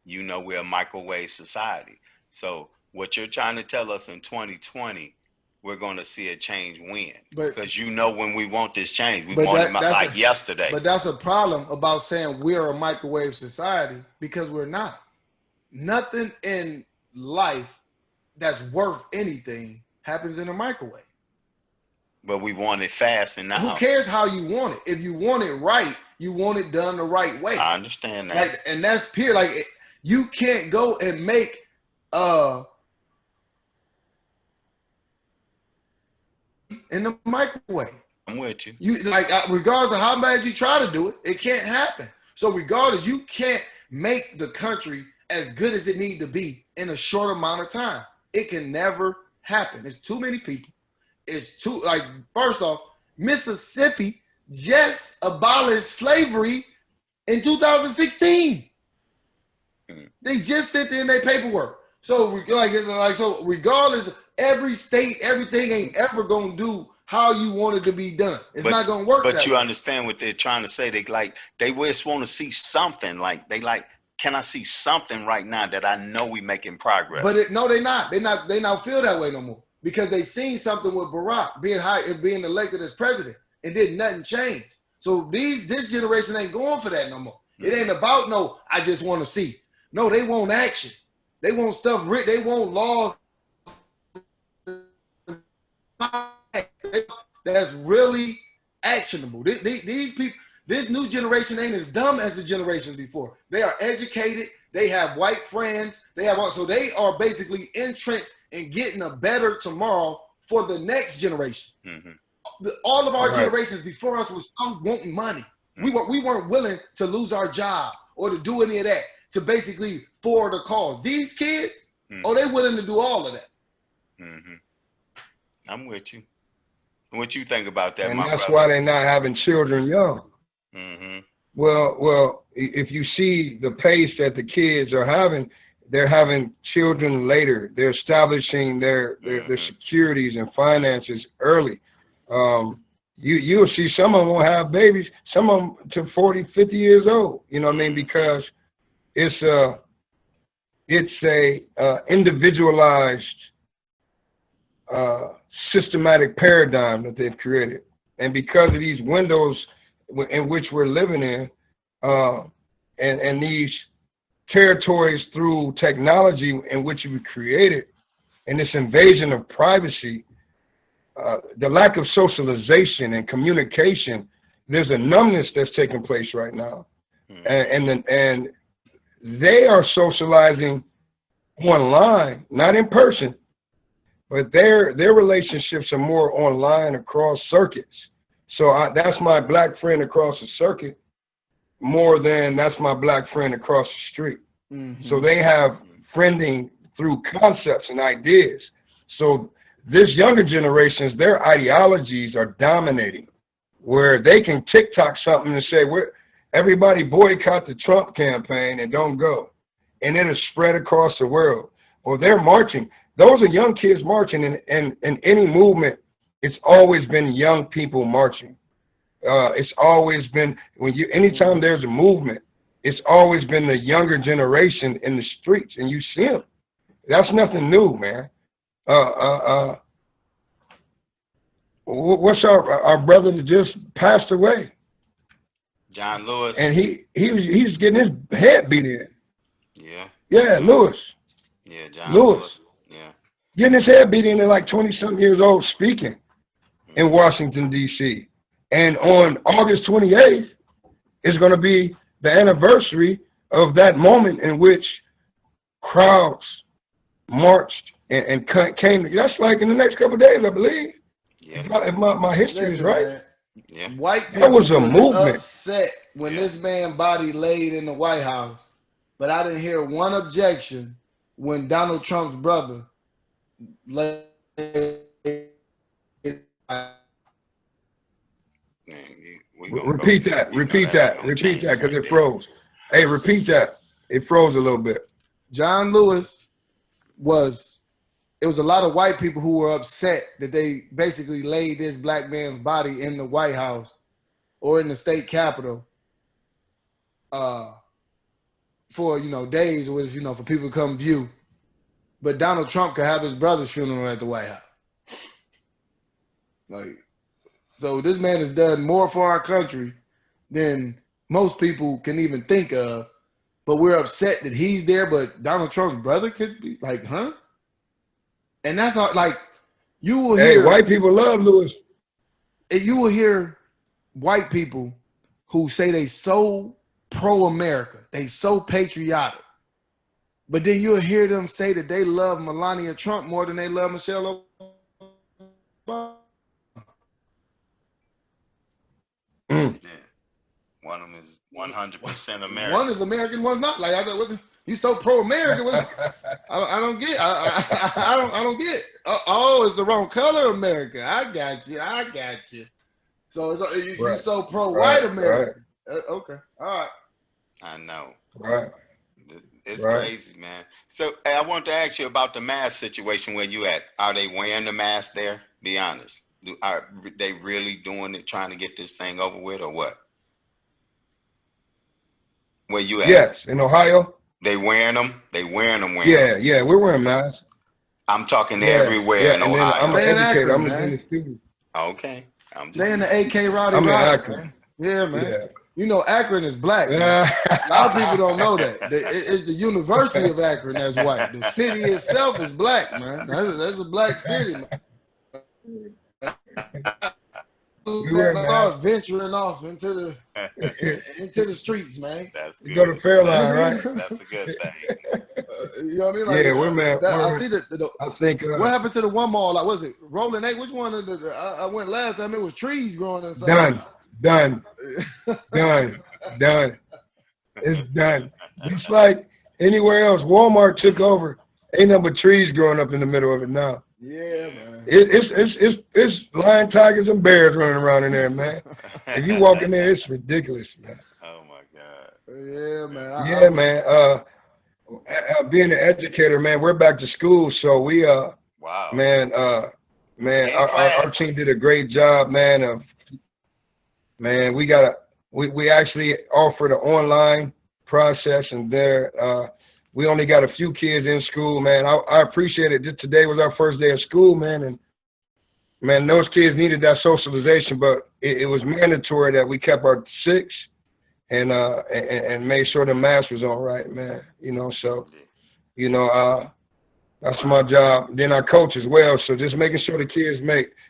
You know we're a microwave society. So what you're trying to tell us in 2020, we're going to see a change when? Because you know when we want this change, we want it like yesterday. But that's a problem about saying we're a microwave society because we're not. Nothing in life that's worth anything happens in a microwave. But we want it fast and now. Who cares how you want it? If you want it right, you want it done the right way. I understand that. Like, and that's pure. Like, you can't go and make in the microwave. I'm with you. You like, regardless of how bad you try to do it, it can't happen. So regardless, you can't make the country as good as it need to be in a short amount of time. It can never happen. There's too many people. It's too, like, first off, Mississippi just abolished slavery in 2016. They just sent in their paperwork. So so regardless, every state, everything ain't ever gonna do how you want it to be done. It's not gonna work. But you understand what they're trying to say. They just want to see something. Can I see something right now that I know we making progress? But no, they're not. They not feel that way no more because they seen something with Barack being elected as president and did nothing change. So this generation ain't going for that no more. It ain't about no. I just want to see. No, they want action. They want stuff written. They want laws that's really actionable. These people, this new generation ain't as dumb as the generations before. They are educated. They have white friends. So they are basically entrenched in getting a better tomorrow for the next generation. Mm-hmm. All of our generations before us was wanting money. Mm-hmm. We weren't willing to lose our job or to do any of that to basically forward a cause. These kids, they willing to do all of that. Mm-hmm. I'm with you. What you think about that, and my brother? That's why they're not having children young. Mm-hmm. Well, if you see the pace that the kids are having, they're having children later. They're establishing their securities and finances early. You'll see some of them won't have babies, some of them to 40, 50 years old. You know what I mean? Because it's a individualized systematic paradigm that they've created. And because of these windows in which we're living in, and these territories through technology in which we created, and this invasion of privacy, the lack of socialization and communication, there's a numbness that's taking place right now. And they are socializing online, not in person, but their relationships are more online across circuits. So that's my black friend across the circuit more than that's my black friend across the street. So they have friending through concepts and ideas. So this younger generations, their ideologies are dominating, where they can TikTok something and say, everybody boycott the Trump campaign and don't go. And it'll spread across the world. Well, they're marching. Those are young kids marching, and in any movement, it's always been young people marching. It's always been, anytime there's a movement, it's always been the younger generation in the streets, and you see them. That's nothing new, man. What's our brother that just passed away? John Lewis. And he's getting his head beat in. Yeah. Yeah, Lewis. Yeah, John Lewis. Yeah. Getting his head beat in at like 20-something years old speaking in Washington, D.C. And on August 28th is going to be the anniversary of that moment in which crowds marched and came. That's like in the next couple of days, I believe. Yeah. If my history is right. Man, yeah. White people That was a movement. upset when this man's body laid in the White House, but I didn't hear one objection when Donald Trump's brother laid. Repeat that, because it froze. Hey, repeat that. It froze a little bit. John Lewis it was a lot of white people who were upset that they basically laid this black man's body in the White House or in the state capitol for, days, or for people to come view. But Donald Trump could have his brother's funeral at the White House. So this man has done more for our country than most people can even think of. But we're upset that he's there, but Donald Trump's brother could be huh? And that's how, you will hear. Hey, white people love Lewis. You will hear white people who say they so pro-America, they so patriotic, but then you'll hear them say that they love Melania Trump more than they love Michelle Obama. Yeah. One of them is 100% American. One is American, one's not. You so pro-American. I don't get. I don't get. It's the wrong color, America. I got you. So you so pro-white American. Right. Okay, all right. I know. Right. It's crazy, man. So I want to ask you about the mask situation. Where you at? Are they wearing the mask there? Be honest. Are they really doing it, trying to get this thing over with, or what? Where you at? Yes, in Ohio. They wearing them. Wearing them. Yeah, we're wearing masks. I'm talking everywhere in Ohio. I'm an educator. I'm in the student. Okay. They in the AK Rowdy I'm in Roddy, Akron. man. Yeah, man. Yeah. Akron is black. Man. A lot of people don't know that. It's the University of Akron that's white. The city itself is black, man. That's a black city, man. Venturing off into the streets, man. That's good. You go to Fairline, right? That's a good thing. You know what I mean? Yeah, we're mad. I see I think. What happened to the one mall? Was it Rolling 8? Which one of the? I went last time. It was trees growing inside. Done. It's done. Just like anywhere else, Walmart took over. Ain't nothing but trees growing up in the middle of it now. Yeah, man. It's lion, tigers, and bears running around in there, man. If you walk in there, it's ridiculous, man. Oh my God. Yeah, man. Man. Being an educator, man, we're back to school, so we wow. Man, our team did a great job, man. We actually offered an online process, and we only got a few kids in school, man. I appreciate it. Just today was our first day of school, man, and man, those kids needed that socialization, but it was mandatory that we kept our 6 and made sure the mask was on right, man. So that's my job. Then I coach as well, so just making sure the kids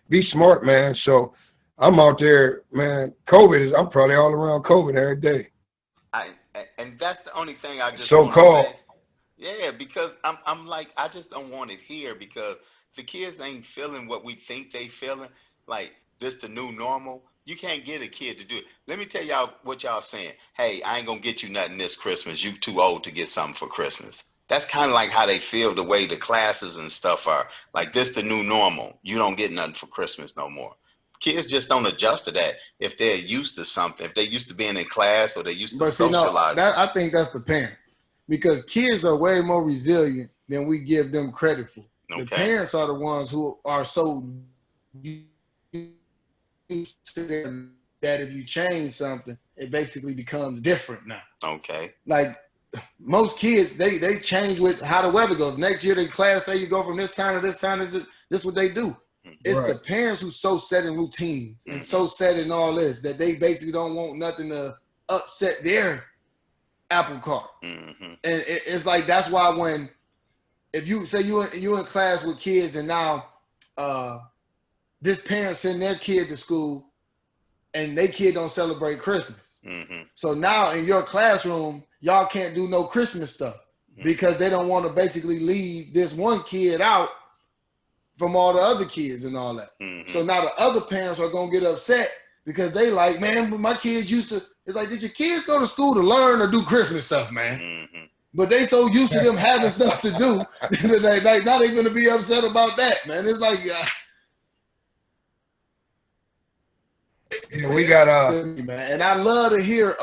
be smart, man. So I'm out there, man. I'm probably all around COVID every day. And that's the only thing I just so-called. Yeah, because I'm like, I just don't want it here because the kids ain't feeling what we think they feeling. Like this the new normal. You can't get a kid to do it. Let me tell y'all what y'all saying. Hey, I ain't gonna get you nothing this Christmas. You too old to get something for Christmas. That's kind of like how they feel the way the classes and stuff are. Like this the new normal. You don't get nothing for Christmas no more. Kids just don't adjust to that if they're used to something. If they're used to being in class or they're used to socializing. I think that's the parent, because kids are way more resilient than we give them credit for. Okay. The parents are the ones who are so used to them that if you change something, it basically becomes different now. Okay. Like most kids, they change with how the weather goes. Next year, the class say you go from this time to this time. This is what they do. It's the parents who so set in routines and so set in all this that they basically don't want nothing to upset their apple cart. And it's like, that's why when, if you say you in class with kids and now this parent send their kid to school and they kid don't celebrate Christmas. So now in your classroom, y'all can't do no Christmas stuff because they don't want to basically leave this one kid out from all the other kids and all that. So now the other parents are going to get upset because they like, man, my kids used to, it's like, did your kids go to school to learn or do Christmas stuff, man? But they so used to them having stuff to do, like now they're going to be upset about that, man. It's like, we got man, and I love to hear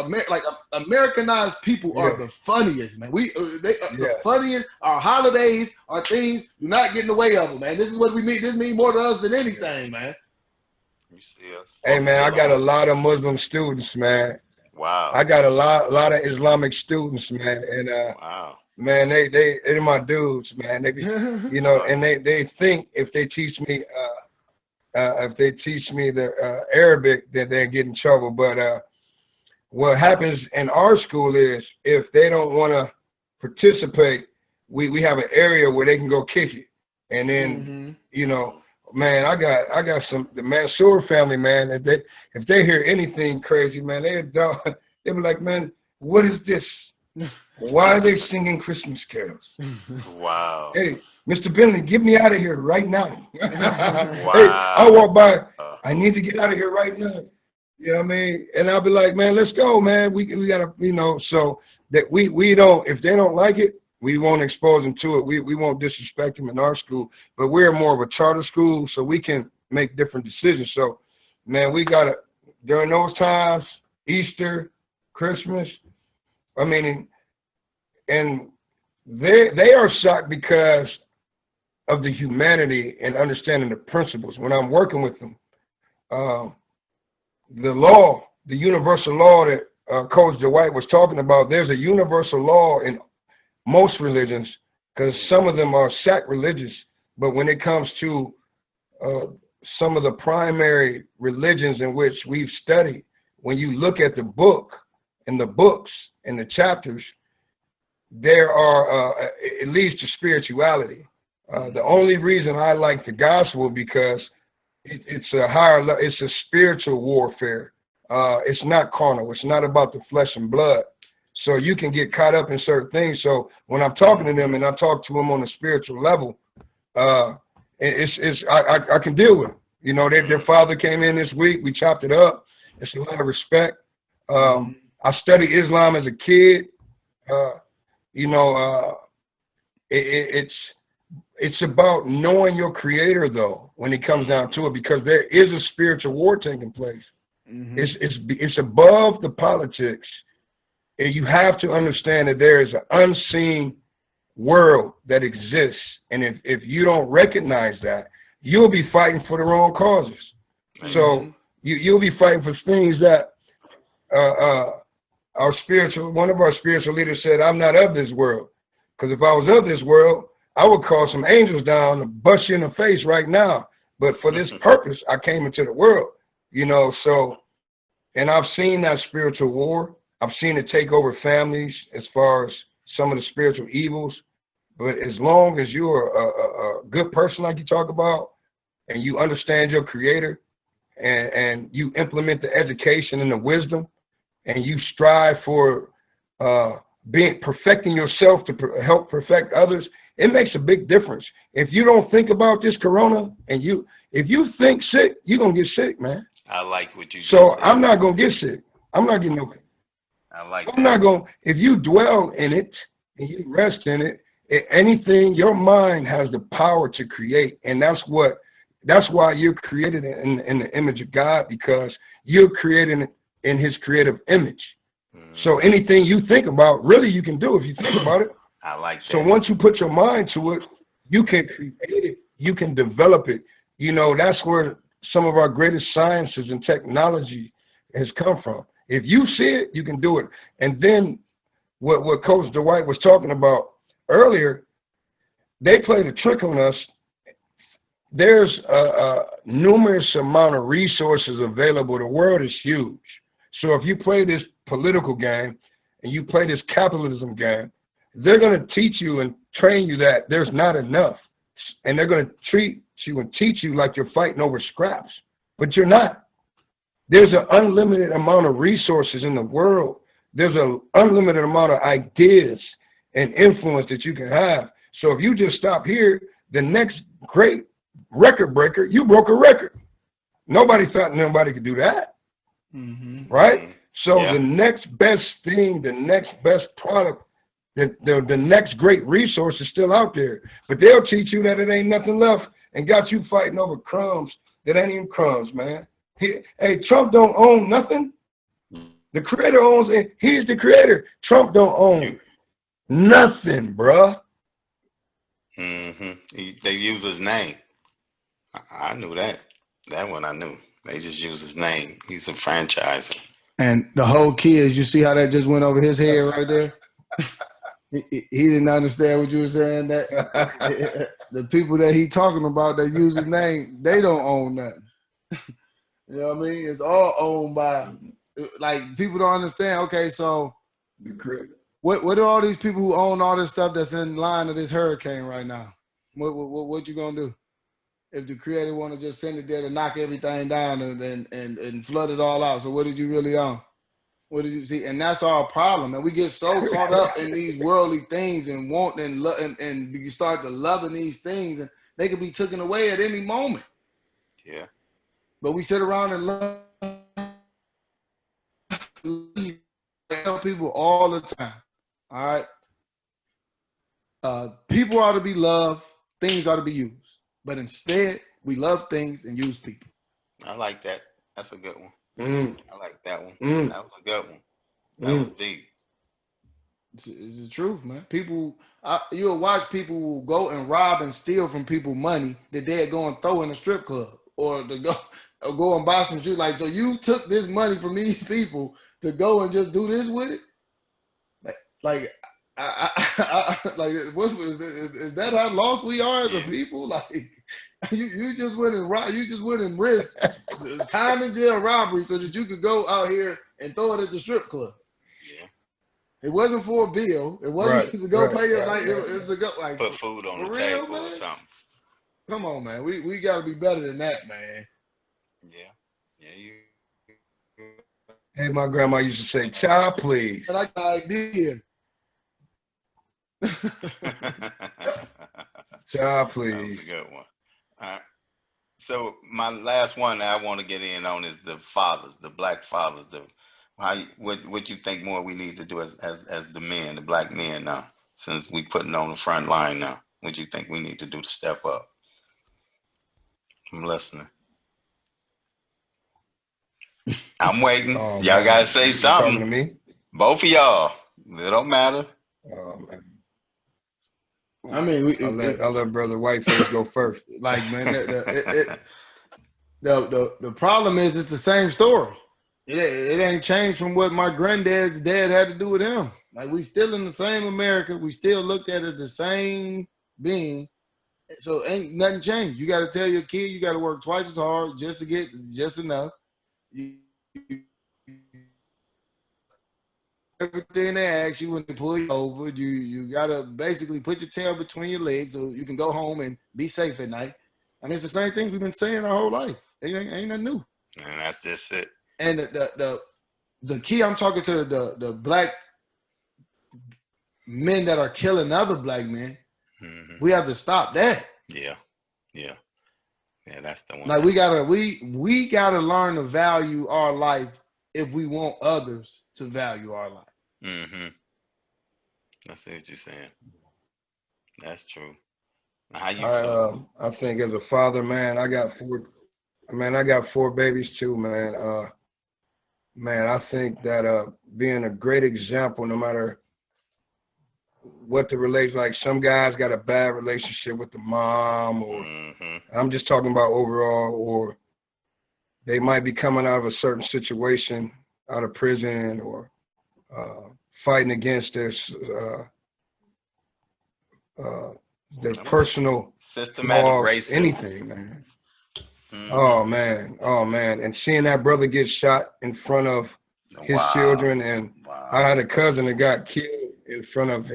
Americanized people are the funniest, man. The funniest. Our holidays, our things do not get in the way of them, man. This is what we mean. This means more to us than anything, man. You see us. Hey, man, I got a lot of Muslim students, man. Wow. I got a lot of Islamic students, man, and wow. Man, they're my dudes, man. They be, you know, and they think if they teach me the Arabic, that they get in trouble. But what happens in our school is if they don't want to participate, we have an area where they can go kick it. And then, you know, man, I got the Mansour family, man. If they hear anything crazy, man, they be like, man, what is this? Why are they singing Christmas carols? Wow. Hey, Mr. Bentley, get me out of here right now. Wow. Hey, I walk by, I need to get out of here right now. You know what I mean? And I'll be like, man, let's go, man. We gotta, you know, so that we don't, if they don't like it, we won't expose them to it. We won't disrespect them in our school, but we're more of a charter school, so we can make different decisions. So, man, we gotta, during those times, Easter, Christmas, I mean, and they are shocked because of the humanity and understanding the principles. When I'm working with them, the law, the universal law that Coach Dwight was talking about, there's a universal law in most religions, because some of them are sacrilegious. But when it comes to some of the primary religions in which we've studied, when you look at the book and the books and the chapters, there are, it leads to spirituality. The only reason I like the gospel, because it's a spiritual warfare. It's not carnal. It's not about the flesh and blood. So you can get caught up in certain things. So when I'm talking to them and I talk to them on a spiritual level, I can deal with them. You know, their father came in this week. We chopped it up. It's a lot of respect. I studied Islam as a kid. You know, it's about knowing your creator, though, when it comes down to it, because there is a spiritual war taking place. It's above the politics. And you have to understand that there is an unseen world that exists. And if you don't recognize that, you'll be fighting for the wrong causes. So you'll be fighting for things that one of our spiritual leaders said, I'm not of this world. Because if I was of this world, I would call some angels down to bust you in the face right now. But for this purpose, I came into the world, you know. So, and I've seen that spiritual war. I've seen it take over families as far as some of the spiritual evils. But as long as you're a good person, like you talk about, and you understand your creator, and you implement the education and the wisdom, and you strive for perfecting yourself to help perfect others, It makes a big difference. If you don't think about this corona, and if you think sick, you're gonna get sick, man. I like what you just So said. I'm not gonna get sick. I'm not getting no. I like I'm not that. gonna. If you dwell in it and you rest in it, anything, your mind has the power to create, and that's why you're created in the image of God, because you're created in His creative image. So anything you think about, really, you can do if you think about it. I like that. So once you put your mind to it, you can create it. You can develop it. You know, that's where some of our greatest sciences and technology has come from. If you see it, you can do it. And then what Coach Dwight was talking about earlier, they played a trick on us. There's a numerous amount of resources available. The world is huge. So if you play this political game and you play this capitalism game, they're going to teach you and train you that there's not enough. And they're going to treat you and teach you like you're fighting over scraps. But you're not. There's an unlimited amount of resources in the world. There's an unlimited amount of ideas and influence that you can have. So if you just stop here, the next great record breaker, you broke a record. Nobody thought nobody could do that. Right? So the next best thing, the next best product, the next great resource is still out there. But they'll teach you that it ain't nothing left and got you fighting over crumbs that ain't even crumbs, man. Hey, Trump don't own nothing. The creator owns it. He's the creator. Trump don't own nothing, bruh. They use his name. I knew that. That one I knew. They just use his name. He's a franchiser. And the whole key is, you see how that just went over his head right there? He didn't understand what you were saying. That the people that he talking about that use his name, they don't own nothing. You know what I mean? It's all owned by, like, people don't understand. Okay, so what are all these people who own all this stuff that's in line of this hurricane right now? What you gonna do if the creator want to just send it there to knock everything down and flood it all out? So what did you really own? What did you see? And that's our problem. And we get so caught up in these worldly things and want and we start to loving these things, and they can be taken away at any moment. Yeah. But we sit around and love tell people all the time. All right. People ought to be loved, things ought to be used. But instead, we love things and use people. I like that. That's a good one. I like that one. That was a good one. That was deep. It's the truth, man. People, you'll watch people who go and rob and steal from people money that they'll go and throw in a strip club, or to go and buy some shoes. Like, so you took this money from these people to go and just do this with it? Like, is that how lost we are as a people? Like, you just went and risked time in jail, robbery, so that you could go out here and throw it at the strip club. Yeah. It wasn't for a bill. It wasn't to go pay it. It was to go, like, put food on the real, table, man? or something. Come on, man. We got to be better than that, man. Yeah. Hey, my grandma used to say, "Child, please." And I got an idea. Child, please. That's a good one. All right. So my last one that I want to get in on is the fathers, the black fathers. What you think more we need to do as the men, the black men now, since we putting on the front line now? What you think we need to do to step up? I'm listening. I'm waiting. Oh, y'all gotta say you something. talking to me? Both of y'all. It don't matter. Oh, man. I mean, I'll let Brother Whiteface go first. Like, man, the problem is it's the same story. It ain't changed from what my granddad's dad had to do with him. Like, we still in the same America. We still looked at as the same being. So ain't nothing changed. You got to tell your kid you got to work twice as hard just to get just enough. Everything they ask you when they pull you over, you gotta basically put your tail between your legs so you can go home and be safe at night. I mean, it's the same thing we've been saying our whole life. It ain't nothing new. And that's just it. And the key, I'm talking to the black men that are killing other black men. Mm-hmm. We have to stop that. Yeah. That's the one. Like we gotta learn to value our life if we want others to value our life. Mm-hmm. I see what you're saying. That's true. How you feel? I think as a father, man, I got four babies too, man. Man, I think that being a great example, no matter what the relation, like some guys got a bad relationship with the mom, or I'm just talking about overall, or they might be coming out of a certain situation, out of prison, or fighting against their personal systematic laws, racism. anything, man. Oh man, and seeing that brother get shot in front of his children, and I had a cousin that got killed in front of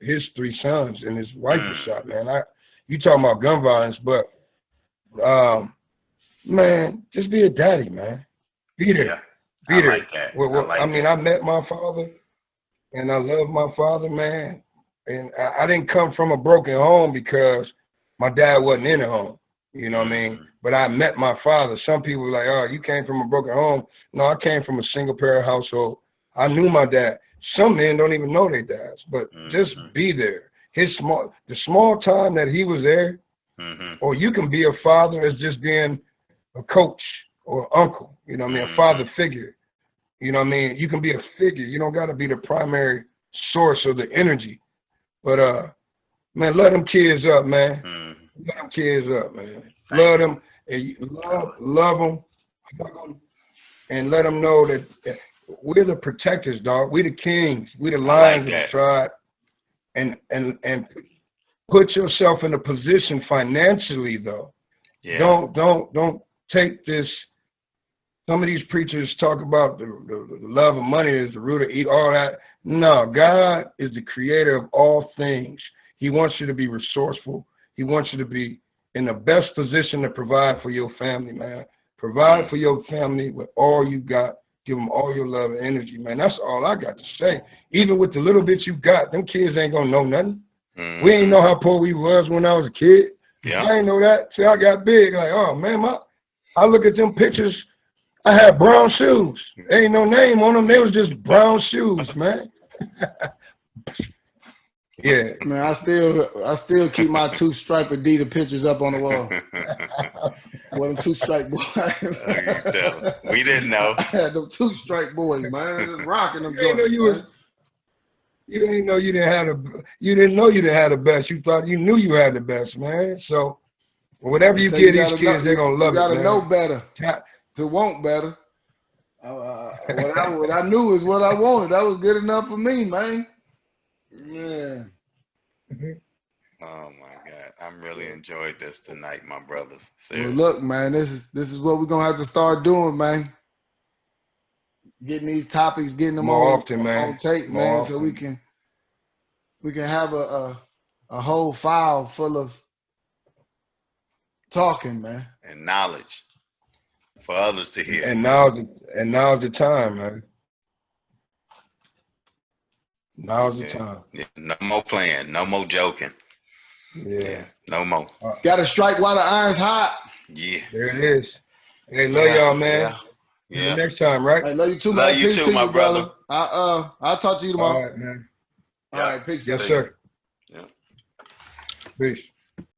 his 3 sons, and his wife was shot, man. You talking about gun violence, but man, just be a daddy, man. Be there. Yeah, be I there. like that. I mean, I met my father, and I love my father, man. And I didn't come from a broken home because my dad wasn't in the home. You know what I mean? But I met my father. Some people were like, oh, you came from a broken home. No, I came from a single parent household. I knew my dad. Some men don't even know their dads, but just be there. The small time that he was there, or you can be a father as just being a coach or uncle, you know what I mean, a father figure. You know what I mean? You can be a figure. You don't got to be the primary source of the energy. But, man, let them kids up, man. Let them kids up, man. Love them, and love them, and let them know that we're the protectors, dog. We the kings. We the lions of the tribe. And put yourself in a position financially, though. Yeah. Don't take this. Some of these preachers talk about the love of money is the root of evil, all that. No, God is the creator of all things. He wants you to be resourceful. He wants you to be in the best position to provide for your family, man. Provide for your family with all you got. Give them all your love and energy, man. That's all I got to say. Even with the little bit you got, them kids ain't gonna know nothing. We ain't know how poor we was when I was a kid. Yeah. I ain't know that till I got big. Like, oh man, I look at them pictures. I had brown shoes. There ain't no name on them. They was just brown shoes, man. Yeah. Man, I still keep my 2-stripe Adidas pictures up on the wall. What them 2-stripe boys. We didn't know. I had them 2-stripe boys, man. Just rocking them joints. You didn't know you didn't have the best. You thought you knew you had the best, man. So whatever you give these kids, they're gonna love it. You gotta know better to want better. What I knew is what I wanted. That was good enough for me, man. Yeah. Oh my God, I'm really enjoyed this tonight, my brothers. Well, look, man, this is what we're gonna have to start doing, man. Getting these topics, getting them more on, often, man. On tape, more man, often. So we can have a whole file full of talking, man, and knowledge for others to hear. And now's the time, man. Now's the time. Yeah. No more playing. No more joking. Yeah. No more. Got to strike while the iron's hot. Yeah. There it is. Hey, love y'all, man. Yeah. Next time, right? Hey, love you too, man. Love you too, my brother. I'll talk to you tomorrow. All right, man. All right, peace. Yes, sir. Yeah. Peace.